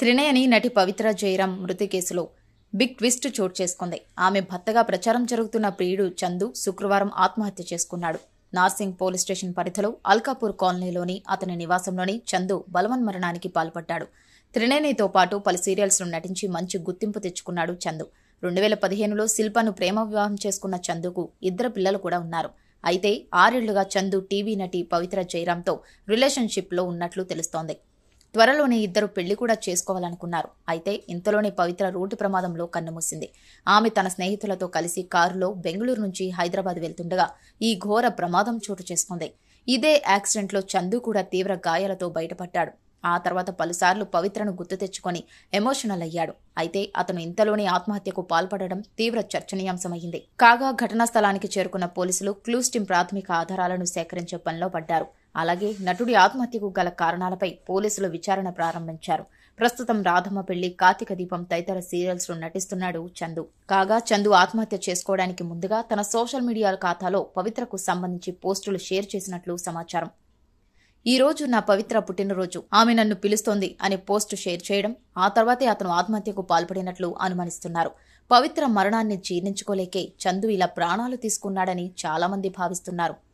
త్రినయని నటి పవిత్ర జయరాం మృతి కేసులో బిగ్ ట్విస్ట్ చోటు చేసుకుంది. ఆమె భర్తగా ప్రచారం జరుగుతున్న ప్రియుడు చందు శుక్రవారం ఆత్మహత్య చేసుకున్నాడు. నార్సింగ్ పోలీస్ స్టేషన్ పరిధిలో అల్కాపూర్ కాలనీలోని అతని నివాసంలోని చందు బలవన్మరణానికి పాల్పడ్డాడు. త్రినేనితో పాటు పలు సీరియల్స్ను నటించి మంచి గుర్తింపు తెచ్చుకున్నాడు చందు. 2015లో శిల్పను ప్రేమ వివాహం చేసుకున్న చందుకు 2 పిల్లలు కూడా ఉన్నారు. అయితే 6 ఏళ్లుగా చందు టీవీ నటి పవిత్ర జయరాంతో రిలేషన్షిప్లో ఉన్నట్లు తెలుస్తోంది. త్వరలోనే ఇద్దరు పెళ్లి కూడా చేసుకోవాలనుకున్నారు. అయితే ఇంతలోనే పవిత్ర రోడ్డు ప్రమాదంలో కన్నుమూసింది. ఆమె తన స్నేహితులతో కలిసి కారులో బెంగళూరు నుంచి హైదరాబాద్ వెళ్తుండగా ఈ ఘోర ప్రమాదం చోటు చేసుకుంది. ఇదే యాక్సిడెంట్లో చందు కూడా తీవ్ర గాయాలతో బయటపడ్డాడు. ఆ తర్వాత పలుసార్లు పవిత్రను గుర్తు తెచ్చుకొని ఎమోషనల్ అయ్యాడు. అయితే అతను ఇంతలోనే ఆత్మహత్యకు పాల్పడడం తీవ్ర చర్చనీయాంశమైంది. కాగా ఘటనా స్థలానికి చేరుకున్న పోలీసులు క్లూస్ టీం ప్రాథమిక ఆధారాలను సేకరించే పనిలో పడ్డారు. అలాగే నటుడి ఆత్మహత్యకు గల కారణాలపై పోలీసులు విచారణ ప్రారంభించారు. ప్రస్తుతం రాధమ్మ పెళ్లి, కార్తీక దీపం తదితర సీరియల్స్ లో నటిస్తున్నాడు చందు. కాగా చందు ఆత్మహత్య చేసుకోవడానికి ముందుగా తన సోషల్ మీడియా ఖాతాలో పవిత్రకు సంబంధించి పోస్టులు షేర్ చేసినట్లు సమాచారం. ఈ రోజు నా పవిత్ర పుట్టినరోజు, ఆమె నన్ను పిలుస్తోంది అనే పోస్టు షేర్ చేయడం, ఆ తర్వాతే అతను ఆత్మహత్యకు పాల్పడినట్లు అనుమానిస్తున్నారు. పవిత్ర మరణాన్ని జీర్ణించుకోలేకే చందు ఇలా ప్రాణాలు తీసుకున్నాడని చాలా మంది భావిస్తున్నారు.